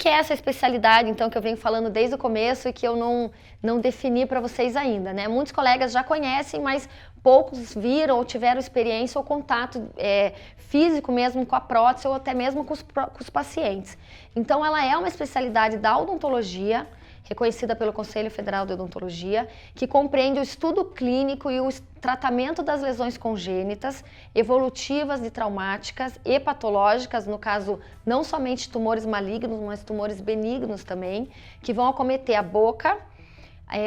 que é essa especialidade, então, que eu venho falando desde o começo e que eu não defini para vocês ainda, né? Muitos colegas já conhecem, mas poucos viram ou tiveram experiência ou contato físico mesmo com a prótese ou até mesmo com os pacientes. Então, ela é uma especialidade da odontologia, reconhecida pelo Conselho Federal de Odontologia, que compreende o estudo clínico e o tratamento das lesões congênitas, evolutivas e traumáticas e patológicas, no caso não somente tumores malignos, mas tumores benignos também, que vão acometer a boca,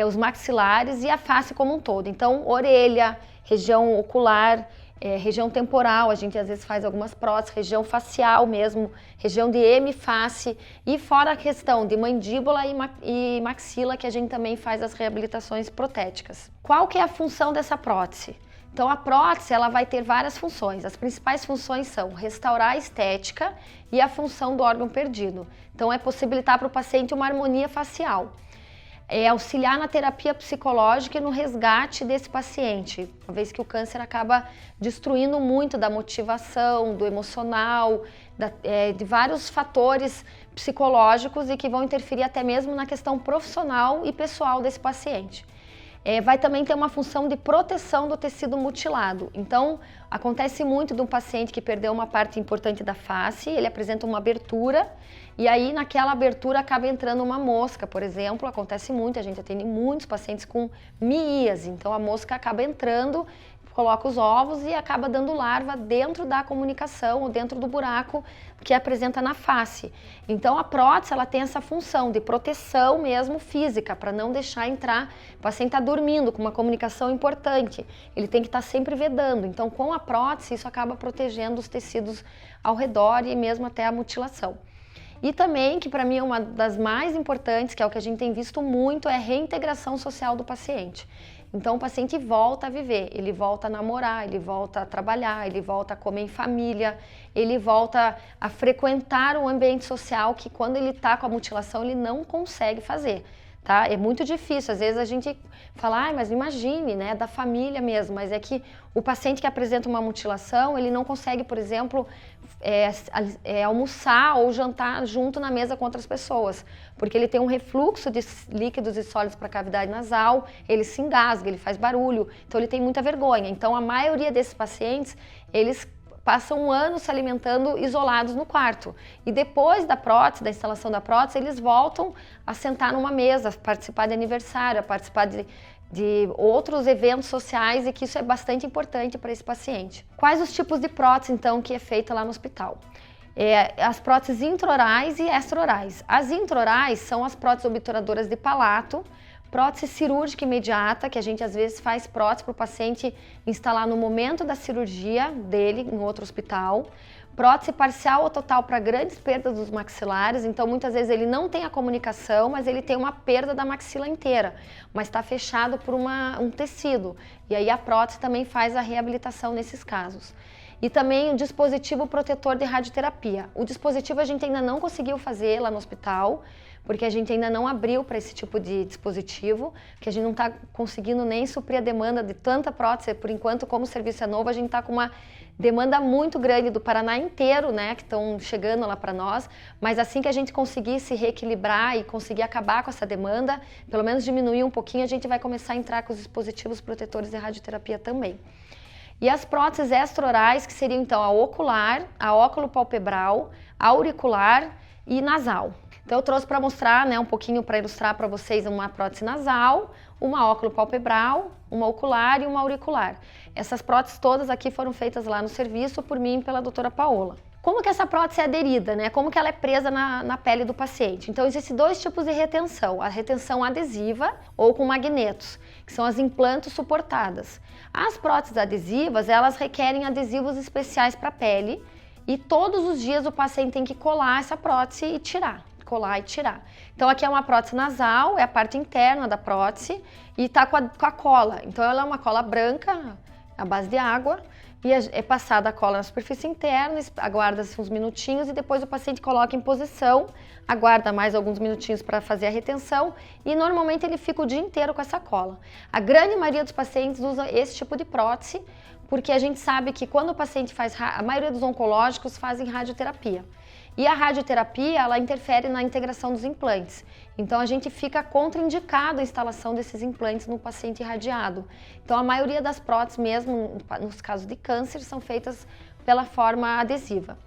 os maxilares e a face como um todo. Então, orelha, região ocular, região temporal, a gente às vezes faz algumas próteses, região facial mesmo, região de hemiface e fora a questão de mandíbula e maxila, que a gente também faz as reabilitações protéticas. Qual que é a função dessa prótese? Então a prótese ela vai ter várias funções, as principais funções são restaurar a estética e a função do órgão perdido. Então é possibilitar para o paciente uma harmonia facial. Auxiliar na terapia psicológica e no resgate desse paciente, uma vez que o câncer acaba destruindo muito da motivação, do emocional, de vários fatores psicológicos e que vão interferir até mesmo na questão profissional e pessoal desse paciente. Vai também ter uma função de proteção do tecido mutilado. Então, acontece muito de um paciente que perdeu uma parte importante da face, ele apresenta uma abertura e aí naquela abertura acaba entrando uma mosca, por exemplo, acontece muito, a gente atende muitos pacientes com miíase, então a mosca acaba entrando, coloca os ovos e acaba dando larva dentro da comunicação ou dentro do buraco que apresenta na face. Então a prótese ela tem essa função de proteção mesmo física, para não deixar entrar, o paciente está dormindo com uma comunicação importante, ele tem que estar sempre vedando, então com a prótese isso acaba protegendo os tecidos ao redor e mesmo até a mutilação. E também, que para mim é uma das mais importantes, que é o que a gente tem visto muito, é a reintegração social do paciente. Então o paciente volta a viver, ele volta a namorar, ele volta a trabalhar, ele volta a comer em família, ele volta a frequentar um ambiente social que quando ele está com a mutilação ele não consegue fazer. Tá? É muito difícil, às vezes a gente fala, mas imagine, né, da família mesmo, mas é que o paciente que apresenta uma mutilação, ele não consegue, por exemplo, almoçar ou jantar junto na mesa com outras pessoas, porque ele tem um refluxo de líquidos e sólidos para a cavidade nasal, ele se engasga, ele faz barulho, então ele tem muita vergonha. Então a maioria desses pacientes, eles passam um ano se alimentando isolados no quarto. E depois da prótese, da instalação da prótese, eles voltam a sentar numa mesa, a participar de aniversário, a participar de outros eventos sociais e que isso é bastante importante para esse paciente. Quais os tipos de prótese, então, que é feita lá no hospital? As próteses intraorais e extraorais. As intraorais são as próteses obturadoras de palato, prótese cirúrgica imediata, que a gente às vezes faz prótese para o paciente instalar no momento da cirurgia dele em outro hospital. Prótese parcial ou total para grandes perdas dos maxilares, então muitas vezes ele não tem a comunicação, mas ele tem uma perda da maxila inteira, mas está fechado por um tecido. E aí a prótese também faz a reabilitação nesses casos. E também o dispositivo protetor de radioterapia. O dispositivo a gente ainda não conseguiu fazer lá no hospital, porque a gente ainda não abriu para esse tipo de dispositivo, que a gente não está conseguindo nem suprir a demanda de tanta prótese. Por enquanto, como o serviço é novo, a gente está com uma demanda muito grande do Paraná inteiro, né, que estão chegando lá para nós, mas assim que a gente conseguir se reequilibrar e conseguir acabar com essa demanda, pelo menos diminuir um pouquinho, a gente vai começar a entrar com os dispositivos protetores de radioterapia também. E as próteses extraorais, que seriam então a ocular, a óculo-palpebral, a auricular e nasal. Então eu trouxe para mostrar, né, um pouquinho para ilustrar para vocês uma prótese nasal, uma óculo-palpebral, uma ocular e uma auricular. Essas próteses todas aqui foram feitas lá no serviço por mim e pela doutora Paola. Como que essa prótese é aderida, né? Como que ela é presa na pele do paciente? Então existem dois tipos de retenção, a retenção adesiva ou com magnetos, que são as implantes suportadas. As próteses adesivas, elas requerem adesivos especiais para a pele e todos os dias o paciente tem que colar essa prótese e tirar. Colar e tirar. Então aqui é uma prótese nasal, é a parte interna da prótese e tá com a cola. Então ela é uma cola branca, à base de água, e é passada a cola na superfície interna, aguarda-se uns minutinhos e depois o paciente coloca em posição, aguarda mais alguns minutinhos para fazer a retenção e normalmente ele fica o dia inteiro com essa cola. A grande maioria dos pacientes usa esse tipo de prótese porque a gente sabe que quando o paciente a maioria dos oncológicos fazem radioterapia. E a radioterapia, ela interfere na integração dos implantes. Então, a gente fica contraindicado a instalação desses implantes no paciente irradiado. Então, a maioria das próteses, mesmo nos casos de câncer, são feitas pela forma adesiva.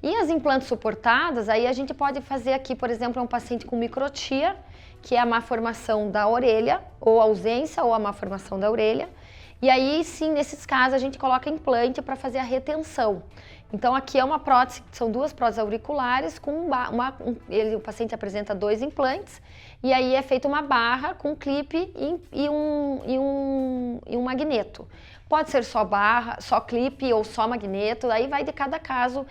E as implantes suportadas, aí a gente pode fazer aqui, por exemplo, um paciente com microtia, que é a má formação da orelha, ou ausência, ou a má formação da orelha. E aí, sim, nesses casos, a gente coloca implante para fazer a retenção. Então, aqui é uma prótese, são duas próteses auriculares, com o paciente apresenta 2 implantes, e aí é feita uma barra com clipe e um magneto. Pode ser só barra, só clipe ou só magneto, aí vai de cada caso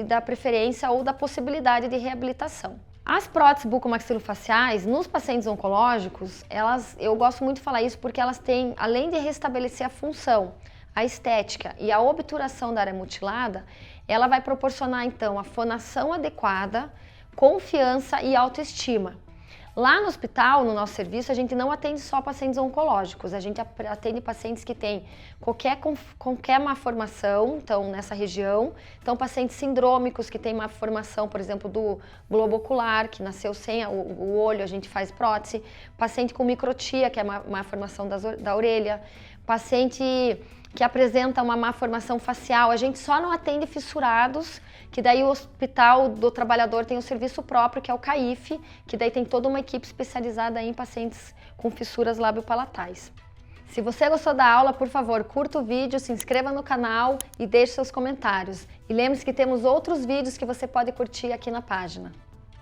da preferência ou da possibilidade de reabilitação. As próteses bucomaxilofaciais, nos pacientes oncológicos, eu gosto muito de falar isso porque elas têm, além de restabelecer a função, a estética e a obturação da área mutilada, ela vai proporcionar então a fonação adequada, confiança e autoestima. Lá no hospital, no nosso serviço, a gente não atende só pacientes oncológicos, a gente atende pacientes que têm qualquer malformação, então, nessa região. Então, pacientes sindrômicos que têm malformação, por exemplo, do globo ocular, que nasceu sem o olho, a gente faz prótese. Paciente com microtia, que é uma malformação da orelha. Paciente que apresenta uma malformação facial, a gente só não atende fissurados, que daí o Hospital do Trabalhador tem um serviço próprio, que é o CAIF, que daí tem toda uma equipe especializada em pacientes com fissuras labiopalatais. Se você gostou da aula, por favor, curta o vídeo, se inscreva no canal e deixe seus comentários. E lembre-se que temos outros vídeos que você pode curtir aqui na página.